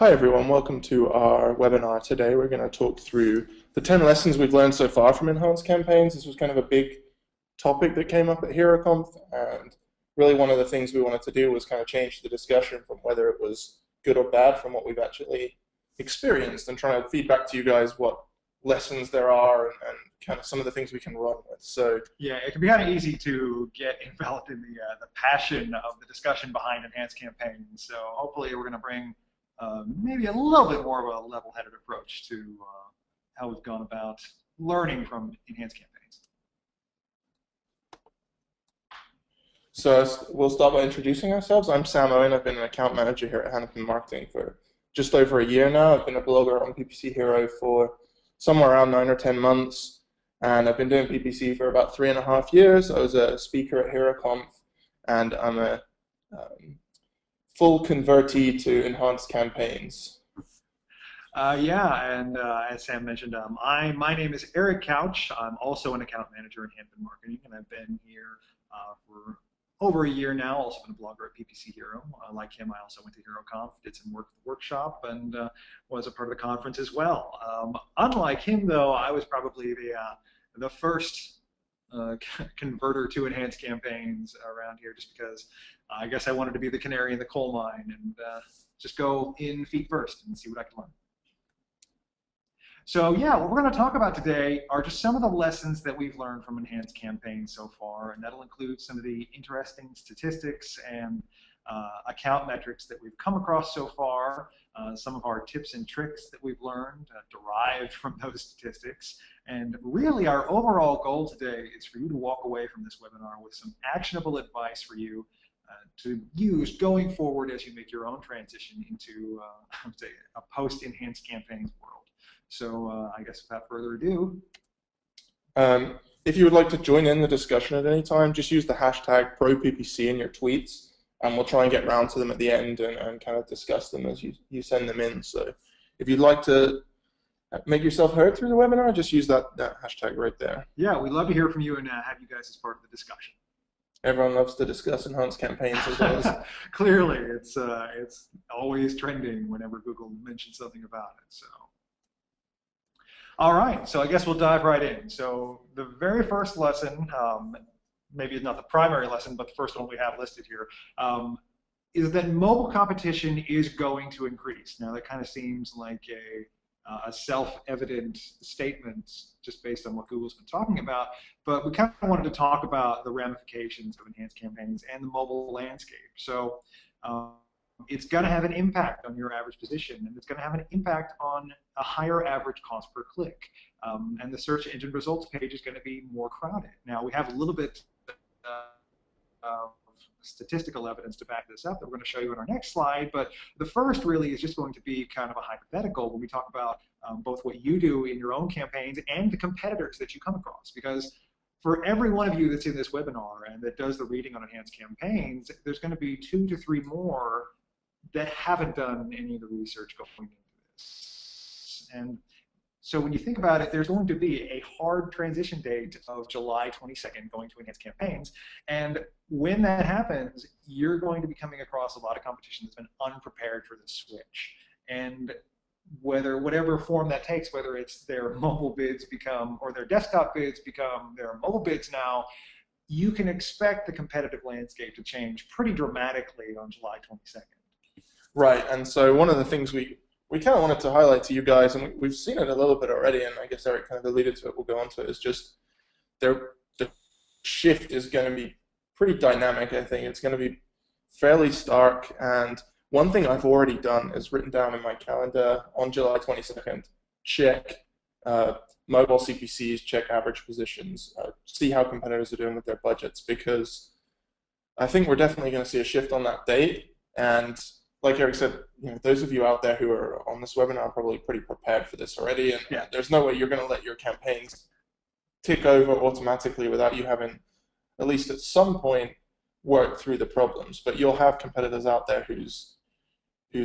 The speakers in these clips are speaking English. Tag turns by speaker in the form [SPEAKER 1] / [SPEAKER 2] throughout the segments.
[SPEAKER 1] Hi everyone, welcome to our webinar today. We're going to talk through the 10 lessons we've learned so far from enhanced campaigns. This was kind of a big topic that came up at HeroConf, and really one of the things we wanted to do was kind of change the discussion from whether it was good or bad from what we've actually experienced, and try to feed back to you guys what lessons there are and kind of some of the things we can run with. So
[SPEAKER 2] yeah, it can be kind of easy to get enveloped in the passion of the discussion behind enhanced campaigns. So hopefully we're going to bring maybe a little bit more of a level-headed approach to how we've gone about learning from enhanced campaigns.
[SPEAKER 1] So we'll start by introducing ourselves. I'm Sam Owen. I've been an account manager here at Hanapin Marketing for just over a year now. I've been a blogger on PPC Hero for somewhere around 9 or 10 months, and I've been doing PPC for about 3.5 years. I was a speaker at HeroConf, and I'm a full convertee to enhanced campaigns.
[SPEAKER 2] As Sam mentioned, my name is Eric Couch. I'm also an account manager in Hanapin Marketing, and I've been here for over a year now. Also been a blogger at PPC Hero. Like him, I also went to HeroConf, did some work at the workshop, and was a part of the conference as well. Unlike him, though, I was probably the first converter to enhanced campaigns around here, just because I guess I wanted to be the canary in the coal mine and just go in feet first and see what I can learn. So yeah, what we're going to talk about today are just some of the lessons that we've learned from enhanced campaigns so far, and that'll include some of the interesting statistics and account metrics that we've come across so far, some of our tips and tricks that we've learned derived from those statistics, and really our overall goal today is for you to walk away from this webinar with some actionable advice for you to use going forward as you make your own transition into a post-enhanced campaigns world. So I guess without further ado.
[SPEAKER 1] If you would like to join in the discussion at any time, just use the hashtag ProPPC in your tweets, and we'll try and get round to them at the end and kind of discuss them as you send them in. So if you'd like to make yourself heard through the webinar, just use that hashtag right there.
[SPEAKER 2] Yeah, we'd love to hear from you and have you guys as part of the discussion.
[SPEAKER 1] Everyone loves to discuss enhanced campaigns as well.
[SPEAKER 2] Clearly, it's always trending whenever Google mentions something about it. So. All right, so I guess we'll dive right in. So the very first lesson, maybe it's not the primary lesson, but the first one we have listed here, is that mobile competition is going to increase. Now that kind of seems like a self-evident statement just based on what Google's been talking about, but we kind of wanted to talk about the ramifications of enhanced campaigns and the mobile landscape. So it's going to have an impact on your average position, and it's going to have an impact on a higher average cost per click. And the search engine results page is going to be more crowded. Now, we have a little bit of statistical evidence to back this up that we're going to show you in our next slide, but the first really is just going to be kind of a hypothetical when we talk about both what you do in your own campaigns and the competitors that you come across. Because for every one of you that's in this webinar and that does the reading on enhanced campaigns, there's going to be 2 to 3 more that haven't done any of the research going into this. And so when you think about it, there's going to be a hard transition date of July 22nd going to enhanced campaigns. And when that happens, you're going to be coming across a lot of competition that's been unprepared for this switch. And whatever form that takes, whether it's their mobile bids become, or their desktop bids become their mobile bids now, you can expect the competitive landscape to change pretty dramatically on July 22nd.
[SPEAKER 1] Right, and so one of the things we kind of wanted to highlight to you guys, and we've seen it a little bit already, and I guess Eric kind of alluded to it, we'll go on to it, is just the shift is going to be pretty dynamic, I think. It's going to be fairly stark, and one thing I've already done is written down in my calendar on July 22nd, check mobile CPCs, check average positions, see how competitors are doing with their budgets, because I think we're definitely going to see a shift on that date. And like Eric said, those of you out there who are on this webinar are probably pretty prepared for this already, and
[SPEAKER 2] yeah,
[SPEAKER 1] there's no way you're going to let your campaigns tick over automatically without you having, at least at some point, worked through the problems. But you'll have competitors out there whose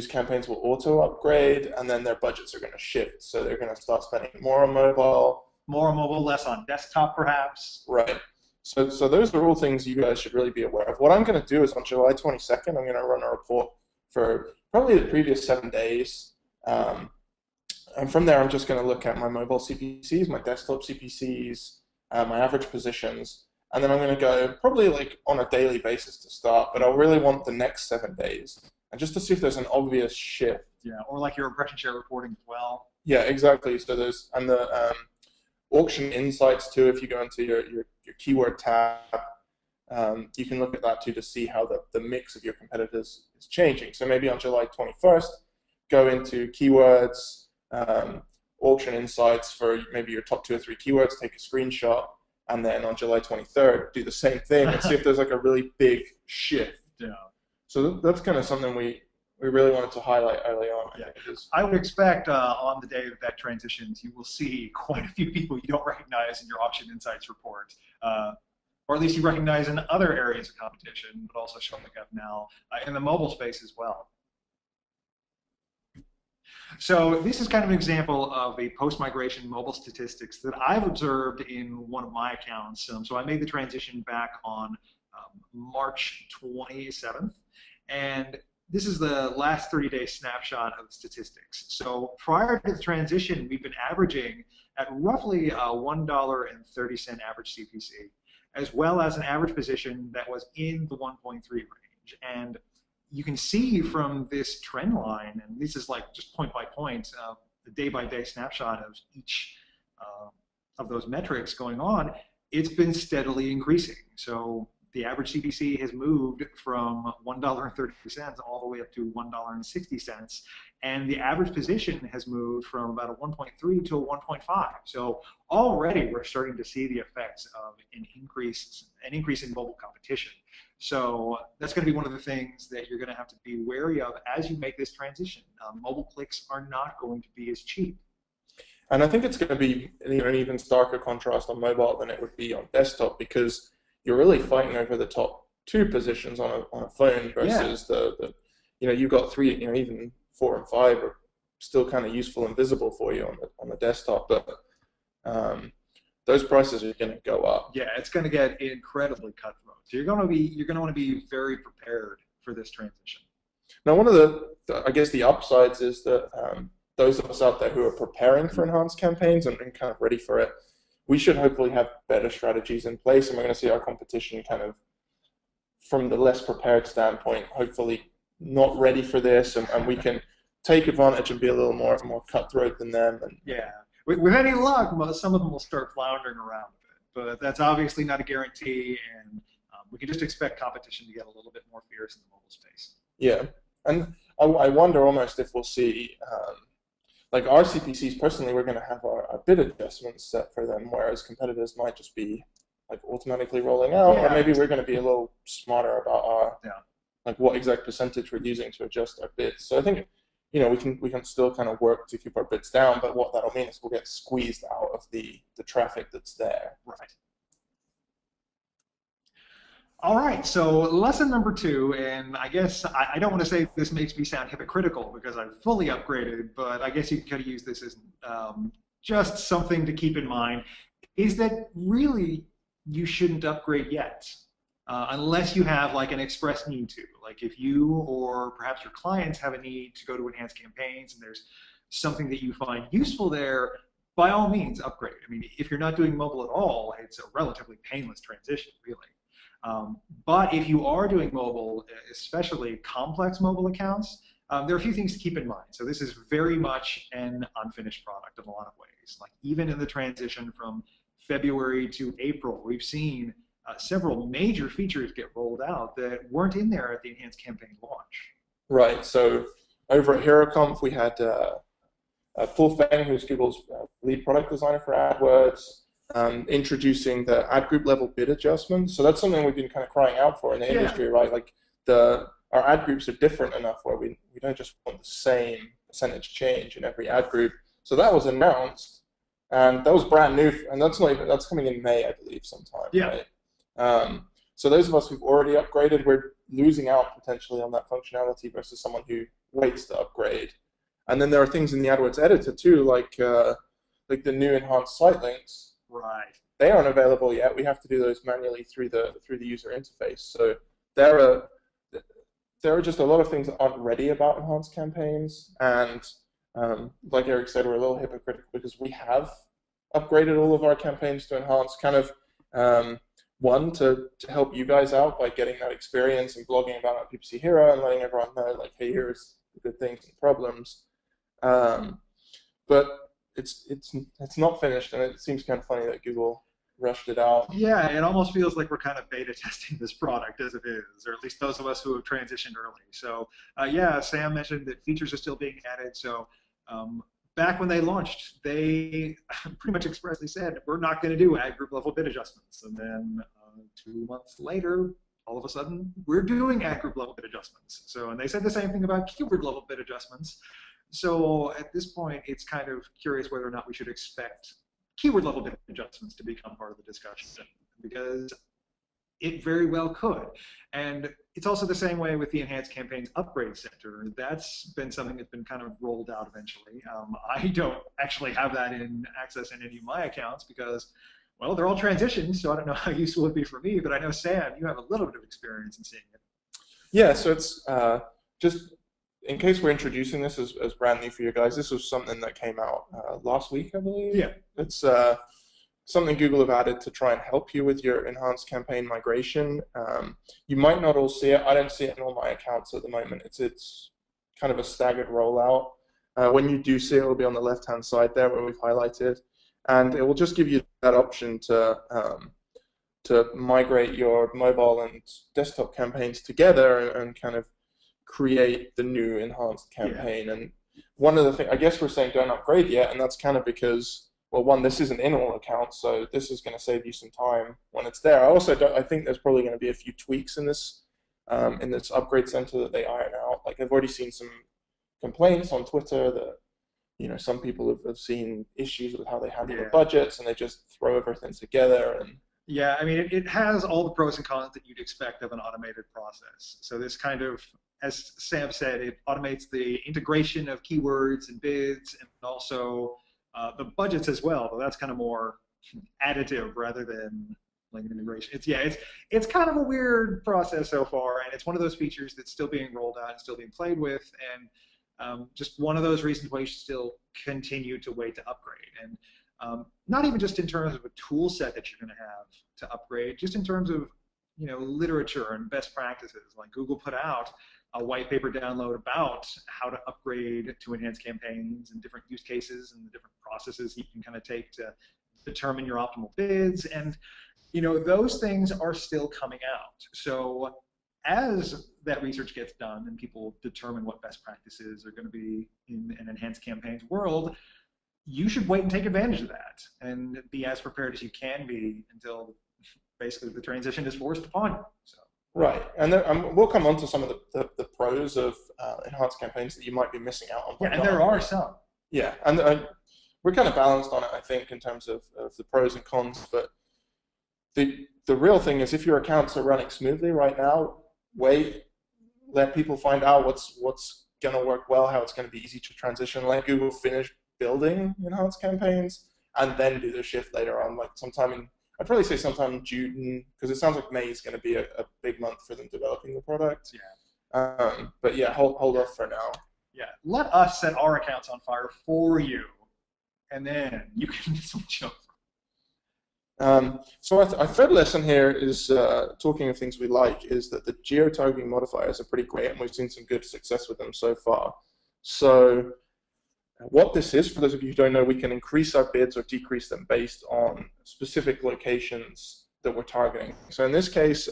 [SPEAKER 1] campaigns will auto-upgrade, and then their budgets are going to shift. So they're going to start spending more on mobile.
[SPEAKER 2] More on mobile, less on desktop, perhaps.
[SPEAKER 1] Right. So those are all things you guys should really be aware of. What I'm going to do is on July 22nd, I'm going to run a report for probably the previous 7 days. And from there, I'm just going to look at my mobile CPCs, my desktop CPCs, my average positions, and then I'm going to go probably like on a daily basis to start, but I'll really want the next 7 days, and just to see if there's an obvious shift.
[SPEAKER 2] Yeah, or like your impression share reporting as well.
[SPEAKER 1] Yeah, exactly. So there's, and the auction insights too, if you go into your keyword tab, you can look at that too to see how the mix of your competitors is changing. So maybe on July 21st, go into keywords, auction insights for maybe your top 2 or 3 keywords, take a screenshot, and then on July 23rd, do the same thing and see if there's like a really big shift.
[SPEAKER 2] Yeah.
[SPEAKER 1] So that's kind of something we really wanted to highlight early on.
[SPEAKER 2] Yeah. I would expect on the day that transitions, you will see quite a few people you don't recognize in your auction insights report. Or at least you recognize in other areas of competition, but also showing up now in the mobile space as well. So this is kind of an example of a post-migration mobile statistics that I've observed in one of my accounts. So I made the transition back on March 27th, and this is the last 30-day snapshot of statistics. So prior to the transition, we've been averaging at roughly $1.30 average CPC, as well as an average position that was in the 1.3 range. And you can see from this trend line, and this is like just point by point, the day-by-day snapshot of each of those metrics going on, it's been steadily increasing. So the average CPC has moved from $1.30 all the way up to $1.60, and the average position has moved from about a 1.3 to a 1.5. So already we're starting to see the effects of an increase in mobile competition. So that's going to be one of the things that you're going to have to be wary of as you make this transition. Mobile clicks are not going to be as cheap.
[SPEAKER 1] And I think it's going to be an even starker contrast on mobile than it would be on desktop, because you're really fighting over the top 2 positions on a phone versus the you've got 3, even 4 and 5 are still kind of useful and visible for you on the desktop, but those prices are going to go up.
[SPEAKER 2] Yeah, it's going to get incredibly cutthroat. So you're going to want to be very prepared for this transition.
[SPEAKER 1] Now, one of I guess the upsides is that those of us out there who are preparing for enhanced campaigns and kind of ready for it, we should hopefully have better strategies in place, and we're going to see our competition kind of, from the less prepared standpoint, hopefully not ready for this, and we can take advantage and be a little more cutthroat than them. And,
[SPEAKER 2] yeah. With any luck, some of them will start floundering around a bit, but that's obviously not a guarantee, and we can just expect competition to get a little bit more fierce in the mobile space.
[SPEAKER 1] Yeah, and I wonder almost if we'll see, like our CPCs personally, we're going to have our bid adjustments set for them, whereas competitors might just be like automatically rolling out, or maybe we're going to be a little smarter about our like what exact percentage we're using to adjust our bids. So I think, we can still kind of work to keep our bids down, but what that'll mean is we'll get squeezed out of the traffic that's there.
[SPEAKER 2] Right. All right, so lesson number 2, and I guess I don't want to say this makes me sound hypocritical because I've fully upgraded, but I guess you could use this as just something to keep in mind, is that really you shouldn't upgrade yet. Unless you have like an express need to. Like if you or perhaps your clients have a need to go to enhanced campaigns and there's something that you find useful there, by all means upgrade. I mean, if you're not doing mobile at all, it's a relatively painless transition, really. But if you are doing mobile, especially complex mobile accounts, there are a few things to keep in mind. So this is very much an unfinished product in a lot of ways. Like even in the transition from February to April, we've seen several major features get rolled out that weren't in there at the enhanced campaign launch.
[SPEAKER 1] Right. So over at HeroConf, we had Paul Feng, who's Google's lead product designer for AdWords, introducing the ad group level bid adjustments. So that's something we've been kind of crying out for in the industry, right? Like our ad groups are different enough where we don't just want the same percentage change in every ad group. So that was announced, and that was brand new, and that's coming in May, I believe, sometime.
[SPEAKER 2] Yeah.
[SPEAKER 1] Right? So those of us who've already upgraded, we're losing out potentially on that functionality versus someone who waits to upgrade. And then there are things in the AdWords editor too, like the new enhanced site links.
[SPEAKER 2] Right.
[SPEAKER 1] They aren't available yet. We have to do those manually through the user interface. So they're there are just a lot of things that aren't ready about enhanced campaigns, and like Eric said, we're a little hypocritical because we have upgraded all of our campaigns to enhanced, kind of one to help you guys out by getting that experience and blogging about it on PPC Hero and letting everyone know, like, hey, here's the good things and problems. But it's not finished, and it seems kind of funny that Google rushed it out.
[SPEAKER 2] Yeah, it almost feels like we're kind of beta testing this product as it is, or at least those of us who have transitioned early. So yeah, Sam mentioned that features are still being added. So back when they launched, they pretty much expressly said, we're not going to do ad group level bid adjustments. And then 2 months later, all of a sudden, we're doing ad group level bid adjustments. So, and they said the same thing about keyword level bid adjustments. So at this point, it's kind of curious whether or not we should expect keyword level bid adjustments to become part of the discussion, because it very well could. And it's also the same way with the Enhanced Campaigns Upgrade Center. That's been something that's been kind of rolled out eventually. I don't actually have that in access in any of my accounts because, well, they're all transitions, so I don't know how useful it would be for me, but I know, Sam, you have a little bit of experience in seeing it.
[SPEAKER 1] Yeah, so it's just in case we're introducing this as brand new for you guys, this was something that came out last week, I believe.
[SPEAKER 2] Yeah.
[SPEAKER 1] It's something Google have added to try and help you with your enhanced campaign migration. You might not all see it. I don't see it in all my accounts at the moment. It's kind of a staggered rollout. When you do see it, it'll be on the left-hand side there where we've highlighted. And it will just give you that option to migrate your mobile and desktop campaigns together and kind of create the new enhanced campaign. Yeah. And one of the things, I guess we're saying don't upgrade yet, and that's kind of because, well, one, this isn't in all accounts, so this is going to save you some time when it's there. I think there's probably going to be a few tweaks in this upgrade center that they iron out. Like, I've already seen some complaints on Twitter that, you know, some people have seen issues with how they handle the budgets, and they just throw everything together. And
[SPEAKER 2] yeah, I mean, it has all the pros and cons that you'd expect of an automated process. So this kind of, as Sam said, it automates the integration of keywords and bids, and also the budgets as well. But that's kind of more additive rather than like an integration. It's kind of a weird process so far, and it's one of those features that's still being rolled out and still being played with, and just one of those reasons why you should still continue to wait to upgrade. And not even just in terms of a tool set that you're going to have to upgrade, just in terms of, you know, literature and best practices. Like, Google put out a white paper download about how to upgrade to enhanced campaigns and different use cases and the different processes you can kind of take to determine your optimal bids. And, you know, those things are still coming out. So as that research gets done and people determine what best practices are going to be in an enhanced campaigns world, you should wait and take advantage of that and be as prepared as you can be until basically the transition is forced upon you. So.
[SPEAKER 1] Right, and then, we'll come on to some of the pros of enhanced campaigns that you might be missing out on.
[SPEAKER 2] Yeah, and there are some.
[SPEAKER 1] Yeah, and we're kind of balanced on it, I think, in terms of the pros and cons. But the real thing is, if your accounts are running smoothly right now, wait, let people find out what's going to work well, how it's going to be easy to transition. Let Google finish building enhanced campaigns, and then do the shift later on, like sometime in, I'd probably say sometime in June, because it sounds like May is going to be a big month for them developing the product.
[SPEAKER 2] Yeah.
[SPEAKER 1] But yeah, hold off for now.
[SPEAKER 2] Yeah, let us set our accounts on fire for you, and then you can switch over.
[SPEAKER 1] So our third lesson here is, talking of things we like, is that the geo-targeting modifiers are pretty great, and we've seen some good success with them so far. So what this is, for those of you who don't know, we can increase our bids or decrease them based on specific locations that we're targeting. So in this case,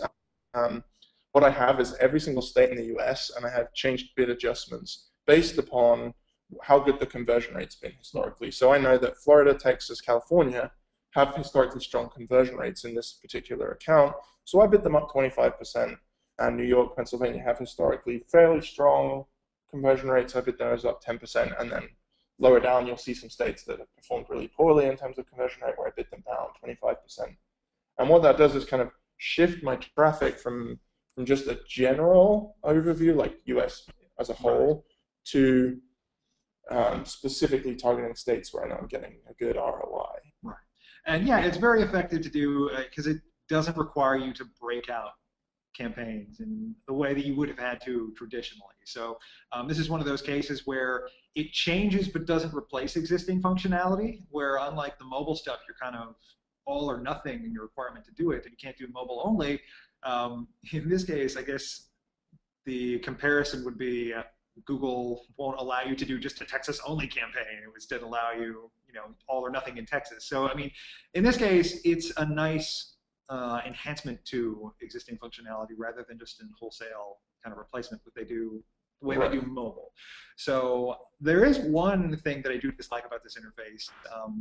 [SPEAKER 1] what I have is every single state in the US, and I have changed bid adjustments based upon how good the conversion rate's been historically. So I know that Florida, Texas, California have historically strong conversion rates in this particular account, so I bid them up 25%, and New York, Pennsylvania have historically fairly strong conversion rates. I bid those up 10%, and then lower down, you'll see some states that have performed really poorly in terms of conversion rate, where I bid them down 25%. And what that does is kind of shift my traffic from just a general overview, like US as a whole, to specifically targeting states where I know I'm getting a good ROI.
[SPEAKER 2] Right. And yeah, it's very effective to do because it doesn't require you to break out campaigns in the way that you would have had to traditionally. So this is one of those cases where it changes but doesn't replace existing functionality, where unlike the mobile stuff, you're kind of all or nothing in your requirement to do it, and you can't do mobile only. In this case, I guess the comparison would be Google won't allow you to do just a Texas-only campaign. It would instead allow you, all or nothing in Texas. So, I mean, in this case, it's a nice enhancement to existing functionality rather than just a wholesale kind of replacement what they do, the way they do mobile. So there is one thing that I do dislike about this interface.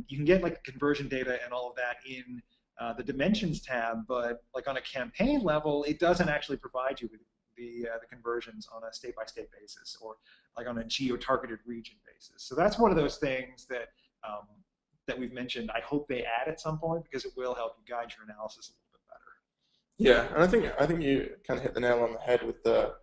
[SPEAKER 2] You can get like conversion data and all of that in the dimensions tab, but like on a campaign level, it doesn't actually provide you with the conversions on a state-by-state basis or like on a geo-targeted region basis. So that's one of those things that that we've mentioned. I hope they add at some point because it will help you guide your analysis a little bit better.
[SPEAKER 1] Yeah, and I think you kind of hit the nail on the head with the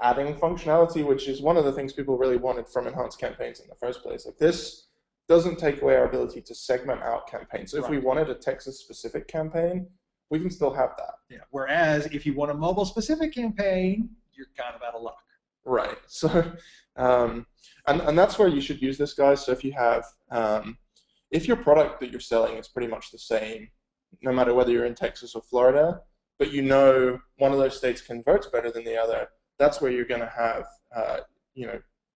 [SPEAKER 1] adding functionality, which is one of the things people really wanted from enhanced campaigns in the first place. Like this doesn't take away our ability to segment out campaigns. So if we wanted a Texas-specific campaign, we can still have that.
[SPEAKER 2] Yeah. Whereas if you want a mobile-specific campaign, you're kind of out of luck.
[SPEAKER 1] Right. So, and that's where you should use this, guys. So if you have, if your product that you're selling is pretty much the same, no matter whether you're in Texas or Florida, but one of those states converts better than the other, that's where you're going to have,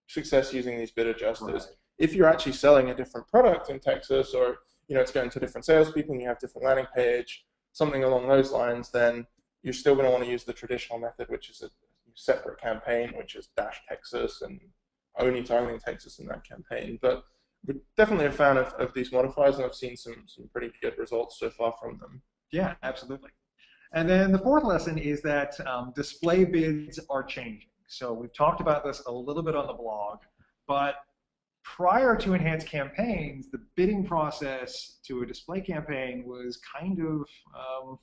[SPEAKER 1] success using these bid adjusters. Right. If you're actually selling a different product in Texas, or it's going to different salespeople and you have different landing page, something along those lines, then you're still going to want to use the traditional method, which is a separate campaign, which is -Texas and only targeting Texas in that campaign. But we're definitely a fan of these modifiers, and I've seen some pretty good results so far from them.
[SPEAKER 2] Yeah, absolutely. And then the fourth lesson is that display bids are changing. So we've talked about this a little bit on the blog, but prior to enhanced campaigns, the bidding process to a display campaign was kind of,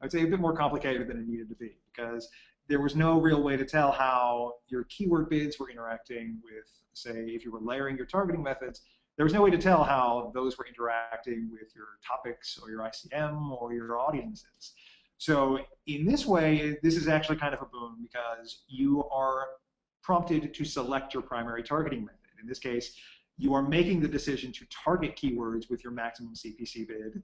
[SPEAKER 2] I'd say, a bit more complicated than it needed to be, because there was no real way to tell how your keyword bids were interacting with, say, if you were layering your targeting methods, there was no way to tell how those were interacting with your topics or your ICM or your audiences. So in this way, this is actually kind of a boon because you are prompted to select your primary targeting method. In this case, you are making the decision to target keywords with your maximum CPC bid,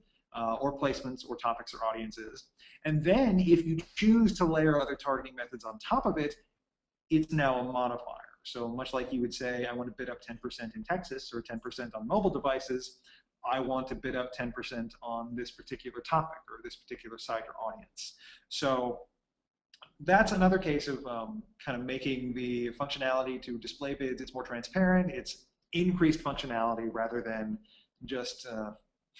[SPEAKER 2] or placements, or topics, or audiences. And then if you choose to layer other targeting methods on top of it, it's now a modifier. So much like you would say, I want to bid up 10% in Texas or 10% on mobile devices, I want to bid up 10% on this particular topic or this particular site or audience. So that's another case of kind of making the functionality to display bids, it's more transparent, it's increased functionality rather than just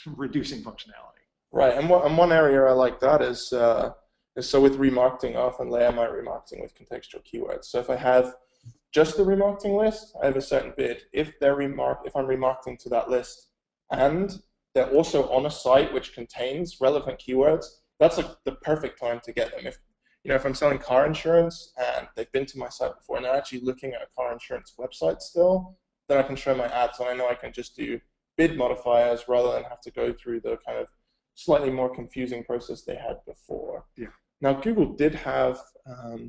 [SPEAKER 2] reducing functionality.
[SPEAKER 1] Right, and one area I like that is so with remarketing, I often layer my remarketing with contextual keywords. So if I have just the remarketing list, I have a certain bid. If I'm remarketing to that list and they're also on a site which contains relevant keywords, that's like the perfect time to get them. If I'm selling car insurance and they've been to my site before and they're actually looking at a car insurance website still, then I can show my ads, and I know I can just do bid modifiers rather than have to go through the kind of slightly more confusing process they had before.
[SPEAKER 2] Yeah.
[SPEAKER 1] Now, Google did have,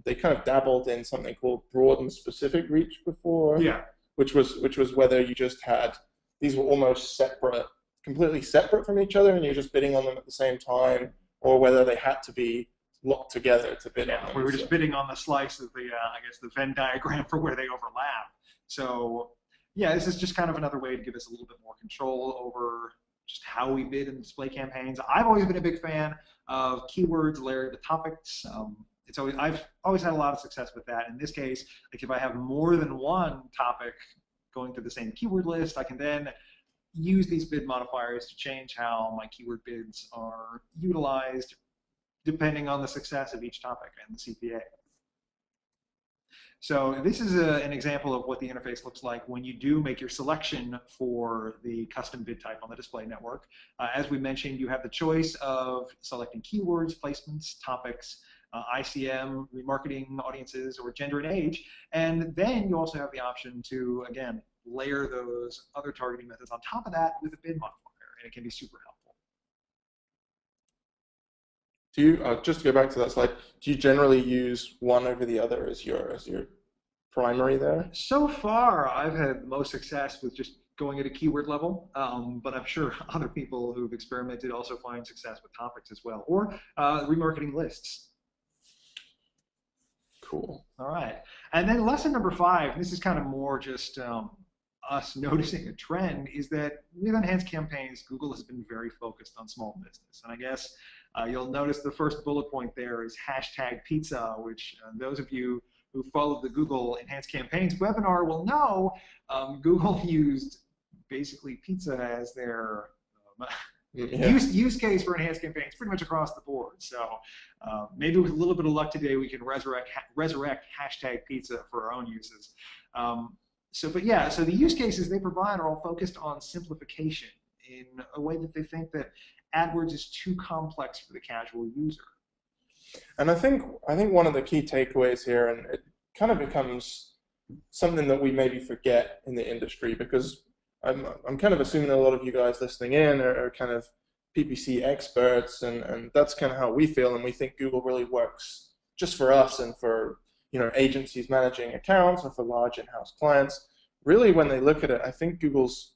[SPEAKER 1] they kind of dabbled in something called broad and specific reach before,
[SPEAKER 2] yeah,
[SPEAKER 1] which was whether you just had, these were almost separate, completely separate from each other, and you're just bidding on them at the same time, or whether they had to be locked together to bid on them.
[SPEAKER 2] We were just bidding on the slice of the, I guess, the Venn diagram for where they overlap. So, yeah, this is just kind of another way to give us a little bit more control over just how we bid in display campaigns. I've always been a big fan of keywords layered to topics. I've always had a lot of success with that. In this case, like if I have more than one topic going to the same keyword list, I can then use these bid modifiers to change how my keyword bids are utilized depending on the success of each topic and the CPA. So this is an example of what the interface looks like when you do make your selection for the custom bid type on the display network. As we mentioned, you have the choice of selecting keywords, placements, topics, ICM, remarketing audiences, or gender and age. And then you also have the option to, again, layer those other targeting methods on top of that with a bid modifier, and it can be super helpful.
[SPEAKER 1] Do you just to go back to that slide? Do you generally use one over the other as your primary there?
[SPEAKER 2] So far, I've had the most success with just going at a keyword level, but I'm sure other people who've experimented also find success with topics as well, or remarketing lists.
[SPEAKER 1] Cool.
[SPEAKER 2] All right. And then lesson number 5, this is kind of more just us noticing a trend, is that with enhanced campaigns, Google has been very focused on small business. And I guess you'll notice the first bullet point there is #pizza, which those of you who followed the Google Enhanced Campaigns webinar will know Google used basically pizza as their use case for enhanced campaigns pretty much across the board. So maybe with a little bit of luck today, we can resurrect #pizza for our own uses. But yeah, so the use cases they provide are all focused on simplification in a way that they think that AdWords is too complex for the casual user.
[SPEAKER 1] And I think one of the key takeaways here, and it kind of becomes something that we maybe forget in the industry, because I'm kind of assuming a lot of you guys listening in are kind of PPC experts, and that's kind of how we feel, and we think Google really works just for us and for agencies managing accounts or for large in-house clients. Really, when they look at it, I think Google's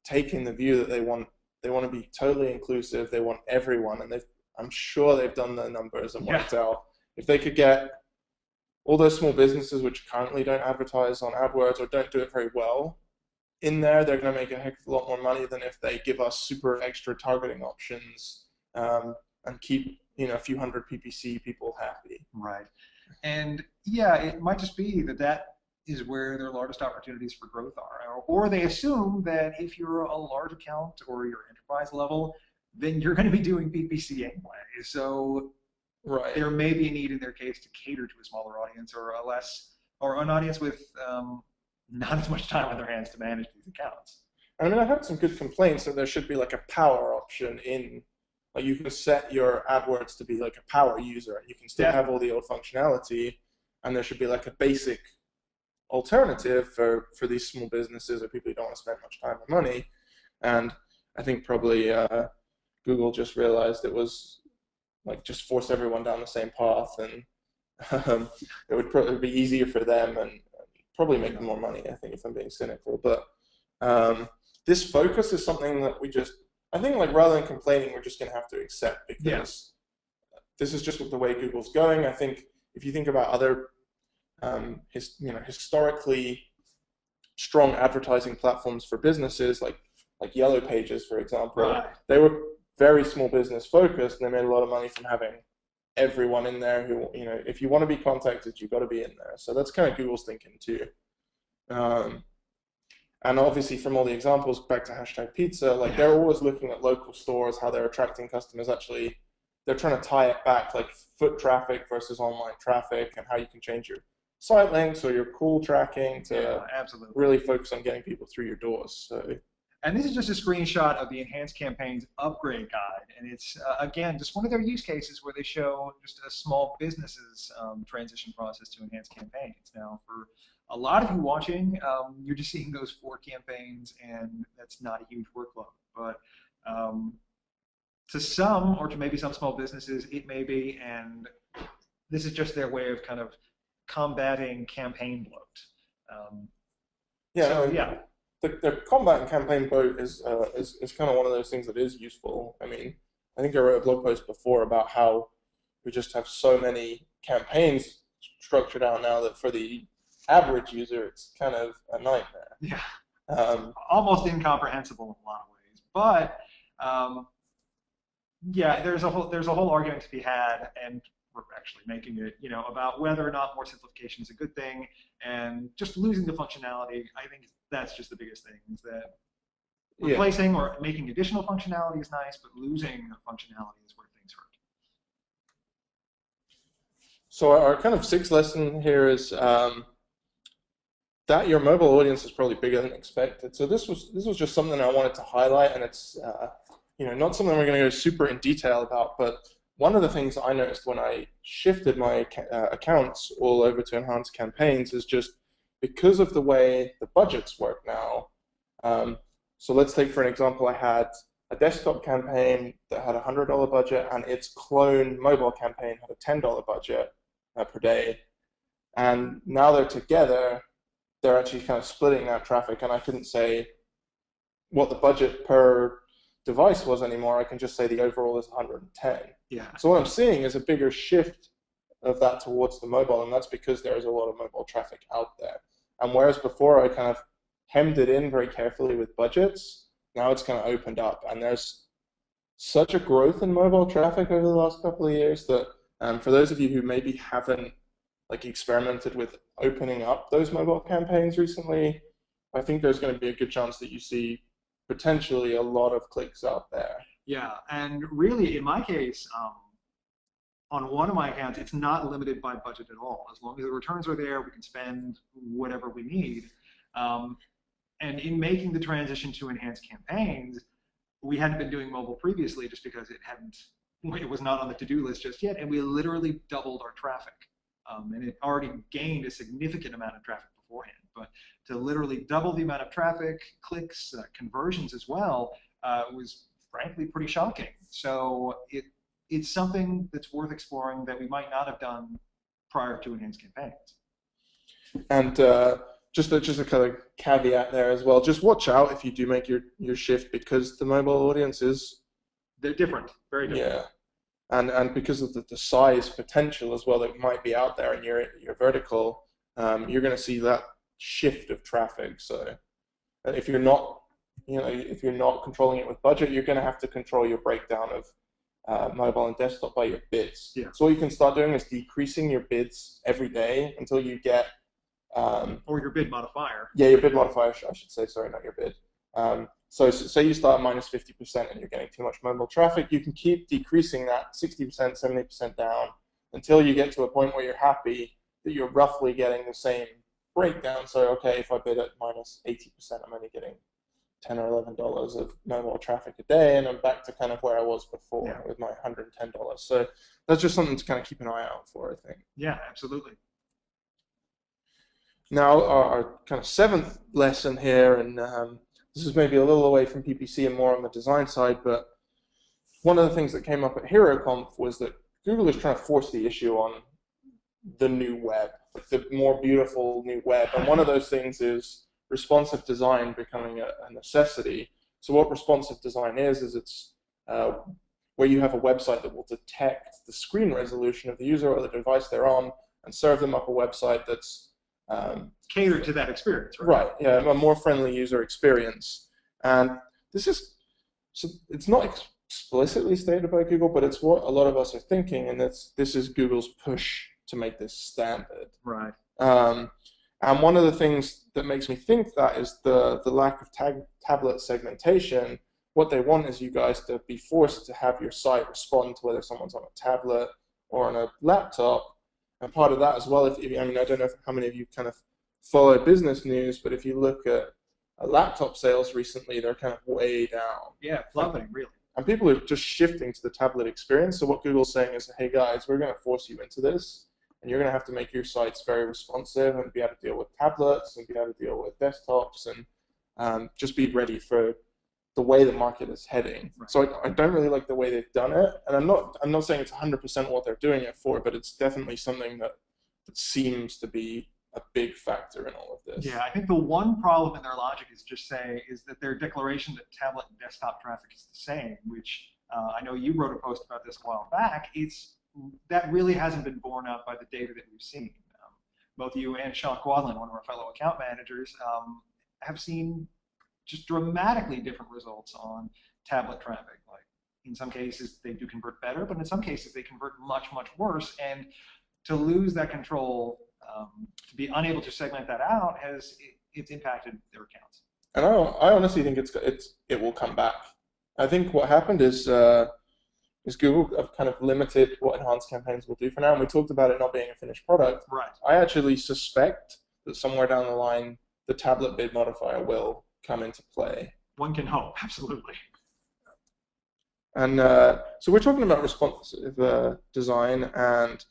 [SPEAKER 1] taking the view that they want to be totally inclusive. They want everyone, and I'm sure they've done the numbers and worked out if they could get all those small businesses which currently don't advertise on AdWords or don't do it very well in there, they're going to make a heck of a lot more money than if they give us super extra targeting options and keep a few hundred PPC people happy.
[SPEAKER 2] Right. And yeah, it might just be that is where their largest opportunities for growth are. Or they assume that if you're a large account or you're enterprise level, then you're going to be doing PPC anyway. So there may be a need in their case to cater to a smaller audience or an audience with not as much time on their hands to manage these accounts.
[SPEAKER 1] I mean, I've had some good complaints that there should be like a power option in, like you can set your AdWords to be like a power user, and you can still have all the old functionality, and there should be like a basic alternative for these small businesses or people who don't want to spend much time or money. And I think probably Google just realized it was like just force everyone down the same path, and it would probably be easier for them and probably make them more money, I think, if I'm being cynical. But this focus is something that I think like rather than complaining, we're just going to have to accept, because this is just the way Google's going. I think if you think about other historically strong advertising platforms for businesses, like Yellow Pages, for example, they were very small business focused, and they made a lot of money from having everyone in there who, if you want to be contacted, you've got to be in there. So that's kind of Google's thinking too. And obviously from all the examples, back to #pizza, like they're always looking at local stores, how they're attracting customers. Actually, they're trying to tie it back, like foot traffic versus online traffic, and how you can change your site links or your call tracking to really focus on getting people through your doors. So.
[SPEAKER 2] And this is just a screenshot of the Enhanced Campaigns upgrade guide. And it's, again, just one of their use cases where they show just a small business's transition process to Enhanced Campaigns. Now, for a lot of you watching, you're just seeing those 4 campaigns, and that's not a huge workload. But to some, or to maybe some small businesses, it may be. And this is just their way of kind of combating campaign bloat.
[SPEAKER 1] The combat and campaign bloat is kind of one of those things that is useful. I mean, I think I wrote a blog post before about how we just have so many campaigns structured out now that for the average user, it's kind of a nightmare.
[SPEAKER 2] Yeah, almost incomprehensible in a lot of ways. But there's a whole argument to be had, and we're actually making it, about whether or not more simplification is a good thing, and just losing the functionality. I think that's just the biggest thing, is that replacing or making additional functionality is nice, but losing functionality is where things hurt.
[SPEAKER 1] So our kind of 6th lesson here is that your mobile audience is probably bigger than expected. So this was just something I wanted to highlight, and it's not something we're going to go super in detail about, but one of the things I noticed when I shifted my accounts all over to Enhanced Campaigns is just because of the way the budgets work now. So let's take, for an example, I had a desktop campaign that had a $100 budget and its clone mobile campaign had a $10 budget per day. And now they're together, they're actually kind of splitting that traffic, and I couldn't say what the budget per device was anymore. I can just say the overall is 110.
[SPEAKER 2] Yeah.
[SPEAKER 1] So what I'm seeing is a bigger shift of that towards the mobile, and that's because there is a lot of mobile traffic out there. And whereas before I kind of hemmed it in very carefully with budgets, now it's kind of opened up, and there's such a growth in mobile traffic over the last couple of years that for those of you who maybe haven't like experimented with opening up those mobile campaigns recently, I think there's going to be a good chance that you see potentially a lot of clicks out there.
[SPEAKER 2] Yeah, and really, in my case, on one of my accounts, it's not limited by budget at all. As long as the returns are there, we can spend whatever we need. And in making the transition to enhanced campaigns, we hadn't been doing mobile previously just because it was not on the to-do list just yet, and we literally doubled our traffic. And it already gained a significant amount of traffic beforehand. But to literally double the amount of traffic, clicks, conversions as well, was frankly pretty shocking. So it's something that's worth exploring that we might not have done prior to enhanced campaigns.
[SPEAKER 1] And just a kind of caveat there as well. Just watch out if you do make your shift, because the mobile audiences,
[SPEAKER 2] they're different, very different.
[SPEAKER 1] Yeah. And because of the size potential as well that might be out there in your vertical, you're going to see that shift of traffic. So if you're not, if you're not controlling it with budget, you're going to have to control your breakdown of mobile and desktop by your bids.
[SPEAKER 2] Yeah.
[SPEAKER 1] So what you can start doing is decreasing your bids every day until you get
[SPEAKER 2] or your bid modifier.
[SPEAKER 1] Yeah, your bid modifier, I should say. Sorry, not your bid. So say you start minus 50% and you're getting too much mobile traffic, you can keep decreasing that 60%, 70% down until you get to a point where you're happy that you're roughly getting the same breakdown. So, okay, if I bid at minus 80%, I'm only getting $10 or $11 of mobile traffic a day, and I'm back to kind of where I was before with my $110. So that's just something to kind of keep an eye out for, I think.
[SPEAKER 2] Yeah, absolutely.
[SPEAKER 1] Now, our kind of seventh lesson here, and this is maybe a little away from PPC and more on the design side, but one of the things that came up at HeroConf was that Google is trying to force the issue on the new web, like the more beautiful new web. And one of those things is responsive design becoming a necessity. So what responsive design is it's where you have a website that will detect the screen resolution of the user or the device they're on and serve them up a website that's
[SPEAKER 2] catered to that experience, right?
[SPEAKER 1] Right, yeah, a more friendly user experience. And this is, so it's not explicitly stated by Google, but it's what a lot of us are thinking, and this is Google's push to make this standard.
[SPEAKER 2] Right.
[SPEAKER 1] And one of the things that makes me think that is the lack of tablet segmentation. What they want is you guys to be forced to have your site respond to whether someone's on a tablet or on a laptop. And part of that as well, I mean, I don't know how many of you kind of follow business news, but if you look at laptop sales recently, they're kind of way down.
[SPEAKER 2] Yeah, plummeting, really.
[SPEAKER 1] And people are just shifting to the tablet experience. So what Google's saying is, hey guys, we're going to force you into this, and you're going to have to make your sites very responsive and be able to deal with tablets and be able to deal with desktops, and just be ready for the way the market is heading. Right. So I don't really like the way they've done it, and I'm not saying it's 100% what they're doing it for, but it's definitely something that seems to be a big factor in all of this.
[SPEAKER 2] Yeah, I think the one problem in their logic is that their declaration that tablet and desktop traffic is the same, which I know you wrote a post about this a while back. That really hasn't been borne out by the data that we've seen. Both you and Sean Quadlin, one of our fellow account managers, have seen just dramatically different results on tablet traffic. Like in some cases they do convert better, but in some cases they convert much, much worse. And to lose that control, to be unable to segment that out, it's impacted their accounts.
[SPEAKER 1] And I honestly think it will come back. I think what happened is Google have kind of limited what enhanced campaigns will do for now, and we talked about it not being a finished product.
[SPEAKER 2] Right.
[SPEAKER 1] I actually suspect that somewhere down the line the tablet bid modifier will come into play.
[SPEAKER 2] One can hope, absolutely.
[SPEAKER 1] And so we're talking about responsive design, and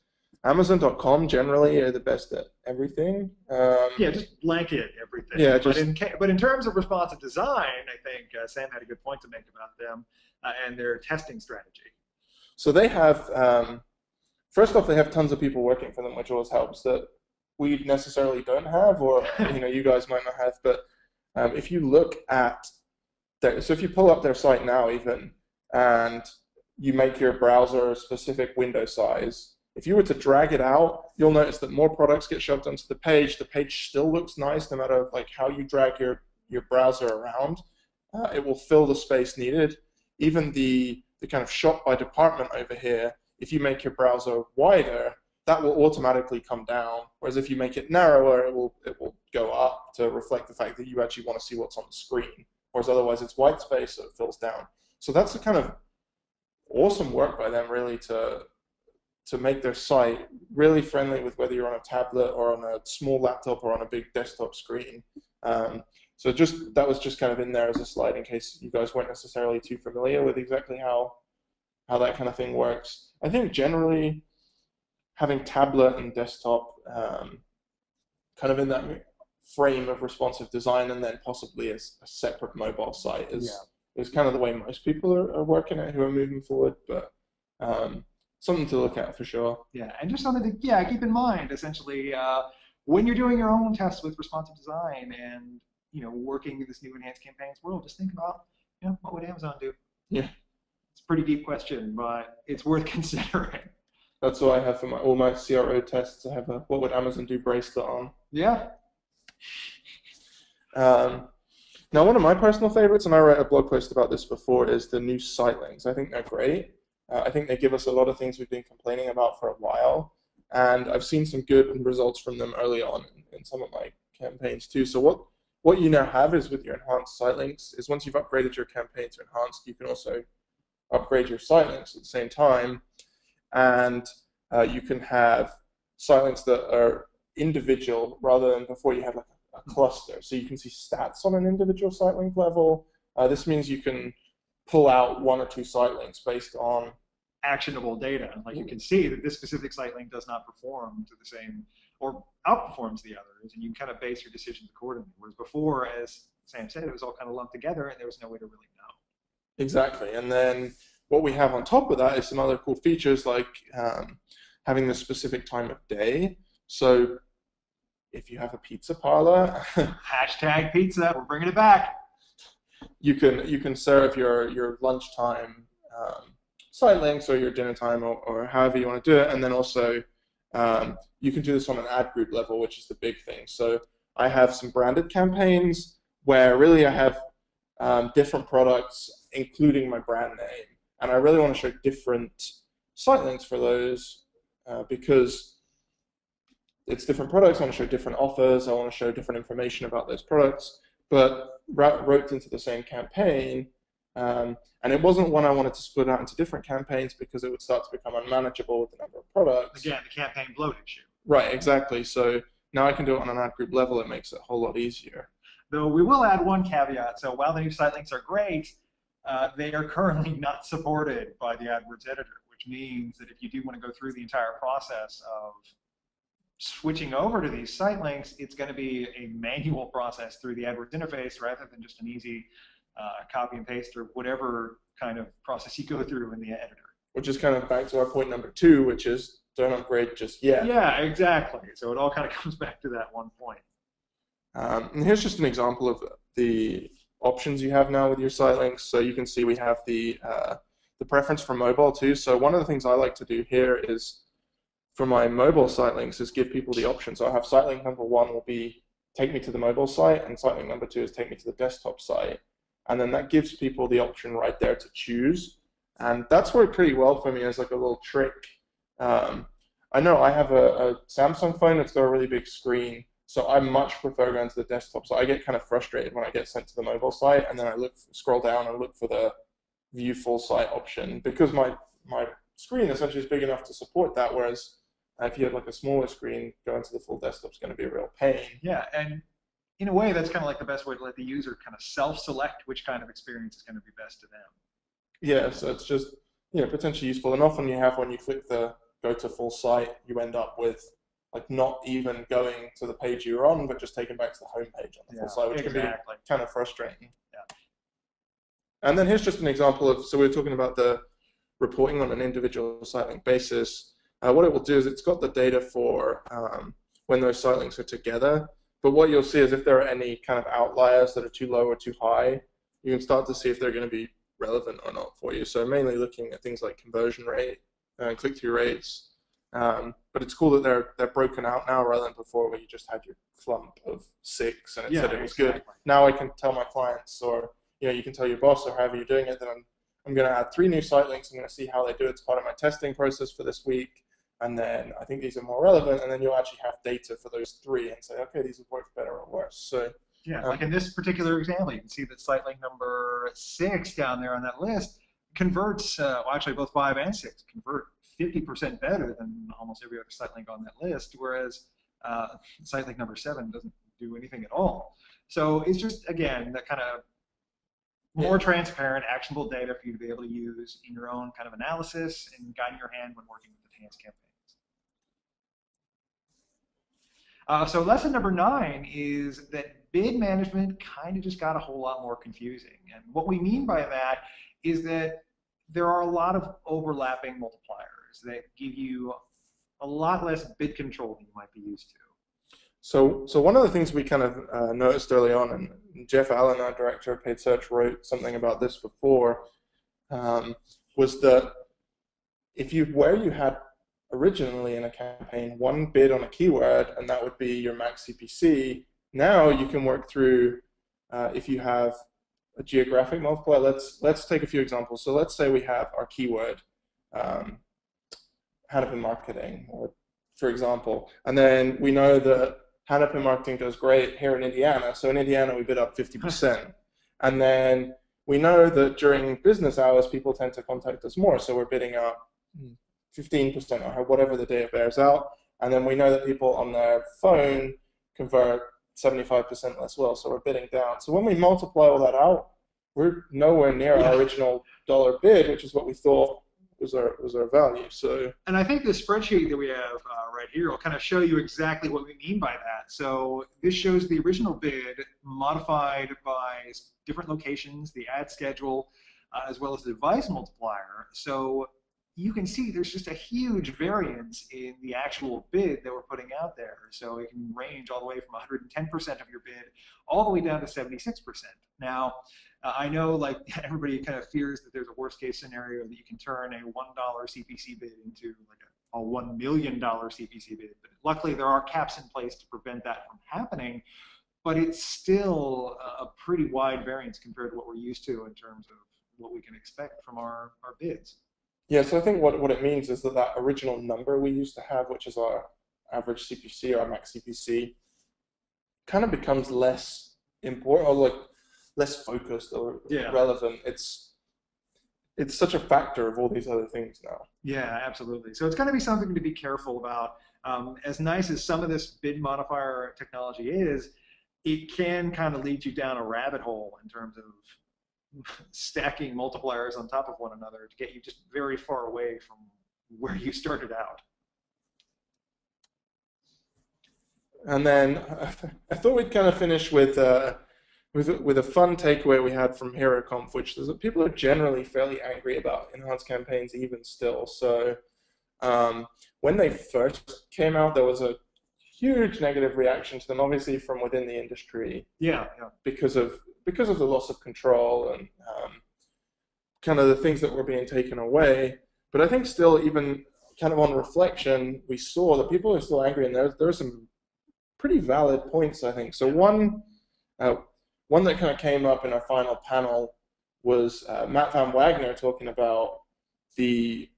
[SPEAKER 1] Amazon.com generally are the best at everything.
[SPEAKER 2] Yeah, just blanket everything.
[SPEAKER 1] Yeah,
[SPEAKER 2] but in terms of responsive design, I think Sam had a good point to make about them and their testing strategy.
[SPEAKER 1] So they have, first off, they have tons of people working for them, which always helps, that we necessarily don't have, or you guys might not have. But if you look at so if you pull up their site now, even, and you make your browser a specific window size, if you were to drag it out, you'll notice that more products get shoved onto the page. The page still looks nice no matter like how you drag your browser around. It will fill the space needed. Even the kind of shop by department over here, if you make your browser wider, that will automatically come down. Whereas if you make it narrower, it will go up to reflect the fact that you actually want to see what's on the screen. Whereas otherwise it's white space, so it fills down. So that's the kind of awesome work by them, really, to make their site really friendly with whether you're on a tablet or on a small laptop or on a big desktop screen. So that was just kind of in there as a slide in case you guys weren't necessarily too familiar with exactly how that kind of thing works. I think generally having tablet and desktop kind of in that frame of responsive design, and then possibly a separate mobile site is kind of the way most people are working at who are moving forward. But something to look at for sure.
[SPEAKER 2] Yeah, and just something to keep in mind. Essentially, when you're doing your own tests with responsive design and working in this new enhanced campaigns world, just think about what would Amazon do?
[SPEAKER 1] Yeah,
[SPEAKER 2] it's a pretty deep question, but it's worth considering.
[SPEAKER 1] That's what I have for all my CRO tests. I have a what would Amazon do bracelet on.
[SPEAKER 2] Yeah.
[SPEAKER 1] Now, one of my personal favorites, and I wrote a blog post about this before, is the new site links. I think they're great. I think they give us a lot of things we've been complaining about for a while, and I've seen some good results from them early on in some of my campaigns too. So what you now have is with your enhanced site links is once you've upgraded your campaign to enhanced, you can also upgrade your site links at the same time, and you can have site links that are individual rather than before you had like a cluster. So you can see stats on an individual site link level. This means you can pull out one or two site links based on
[SPEAKER 2] actionable data. Like you can see that this specific site link does not perform to the same or outperforms the others, and you can kind of base your decisions accordingly. Whereas before, as Sam said, it was all kind of lumped together and there was no way to really know.
[SPEAKER 1] Exactly. And then what we have on top of that is some other cool features like having the specific time of day. So if you have a pizza parlor,
[SPEAKER 2] hashtag pizza, we're bringing it back.
[SPEAKER 1] You can serve your lunchtime site links or your dinner time or however you want to do it, and then also you can do this on an ad group level, which is the big thing. So I have some branded campaigns where really I have different products, including my brand name, and I really want to show different site links for those because it's different products. I want to show different offers. I want to show different information about those products, but roped into the same campaign. And it wasn't one I wanted to split out into different campaigns because it would start to become unmanageable with the number of products.
[SPEAKER 2] Again, the campaign bloat issue.
[SPEAKER 1] Right, exactly. So now I can do it on an ad group level. It makes it a whole lot easier.
[SPEAKER 2] Though we will add one caveat. So while the new site links are great, they are currently not supported by the AdWords editor, which means that if you do want to go through the entire process of switching over to these site links, it's going to be a manual process through the AdWords interface rather than just an easy copy and paste or whatever kind of process you go through in the editor.
[SPEAKER 1] Which is kind of back to our point number 2, which is don't upgrade just yet.
[SPEAKER 2] Yeah, exactly. So it all kind of comes back to that one point.
[SPEAKER 1] And here's just an example of the options you have now with your site links. So you can see we have the preference for mobile too. So one of the things I like to do here is for my mobile site links is give people the option. So I have site link number 1 will be take me to the mobile site, and site link number 2 is take me to the desktop site. And then that gives people the option right there to choose. And that's worked pretty well for me as like a little trick. I know I have a Samsung phone that's got a really big screen, so I much prefer going to the desktop. So I get kind of frustrated when I get sent to the mobile site, and then I scroll down and look for the view full site option because my screen essentially is big enough to support that, whereas if you have like a smaller screen, going to the full desktop is going to be a real pain.
[SPEAKER 2] Yeah, and in a way, that's kind of like the best way to let the user kind of self-select which kind of experience is going to be best to them.
[SPEAKER 1] Yeah, so it's just potentially useful. And often you have when you click the go to full site, you end up with like not even going to the page you were on, but just taking back to the home page on the full site, which can be kind of frustrating.
[SPEAKER 2] Yeah.
[SPEAKER 1] And then here's just an example of, so we were talking about the reporting on an individual site link basis. What it will do is it's got the data for when those site links are together, but what you'll see is if there are any kind of outliers that are too low or too high, you can start to see if they're going to be relevant or not for you. So mainly looking at things like conversion rate, click-through rates, but it's cool that they're broken out now rather than before where you just had your clump of 6 and it said it was good. Now I can tell my clients, or you can tell your boss or however you're doing it, that I'm going to add 3 new site links. I'm going to see how they do it as part of my testing process for this week, and then I think these are more relevant, and then you'll actually have data for those 3 and say, okay, these have worked better or worse. So
[SPEAKER 2] yeah, like in this particular example, you can see that site link number 6 down there on that list converts, well, actually both 5 and 6 convert 50% better than almost every other site link on that list, whereas site link number 7 doesn't do anything at all. So it's just, again, that kind of more transparent, actionable data for you to be able to use in your own kind of analysis and guiding your hand when working with enhanced campaigns. So lesson number 9 is that bid management kind of just got a whole lot more confusing. And what we mean by that is that there are a lot of overlapping multipliers that give you a lot less bid control than you might be used to.
[SPEAKER 1] So one of the things we kind of noticed early on, and Jeff Allen, our director of paid search, wrote something about this before, was that where you had originally in a campaign 1 bid on a keyword, and that would be your max CPC, now you can work through, if you have a geographic multiplier, let's take a few examples. So let's say we have our keyword, Hanapin marketing, for example, and then we know that Hanapin marketing does great here in Indiana, so in Indiana we bid up 50%. And then we know that during business hours people tend to contact us more, so we're bidding up 15% or whatever the data bears out. And then we know that people on their phone convert 75% less well, so we're bidding down. So when we multiply all that out, we're nowhere near our original dollar bid, which is what we thought was our value. So,
[SPEAKER 2] and I think the spreadsheet that we have right here will kind of show you exactly what we mean by that. So this shows the original bid modified by different locations, the ad schedule, as well as the device multiplier. So you can see there's just a huge variance in the actual bid that we're putting out there. So it can range all the way from 110% of your bid all the way down to 76%. Now, I know like everybody kind of fears that there's a worst case scenario that you can turn a $1 CPC bid into like a $1 million CPC bid. But luckily there are caps in place to prevent that from happening, but it's still a pretty wide variance compared to what we're used to in terms of what we can expect from our bids.
[SPEAKER 1] Yeah, so I think what it means is that original number we used to have, which is our average CPC, our max CPC, kind of becomes less important, or like less focused or relevant. It's such a factor of all these other things now.
[SPEAKER 2] Yeah, absolutely. So it's going to be something to be careful about. As nice as some of this bid modifier technology is, it can kind of lead you down a rabbit hole in terms of stacking multipliers on top of one another to get you just very far away from where you started out.
[SPEAKER 1] And then I thought we'd kind of finish with a fun takeaway we had from HeroConf, which is that people are generally fairly angry about enhanced campaigns even still. So when they first came out, there was a huge negative reaction to them, obviously from within the industry.
[SPEAKER 2] Yeah.
[SPEAKER 1] Because of the loss of control and kind of the things that were being taken away. But I think still, even kind of on reflection, we saw that people are still angry, and there are some pretty valid points, I think. So one that kind of came up in our final panel was Matt Van Wagner talking about the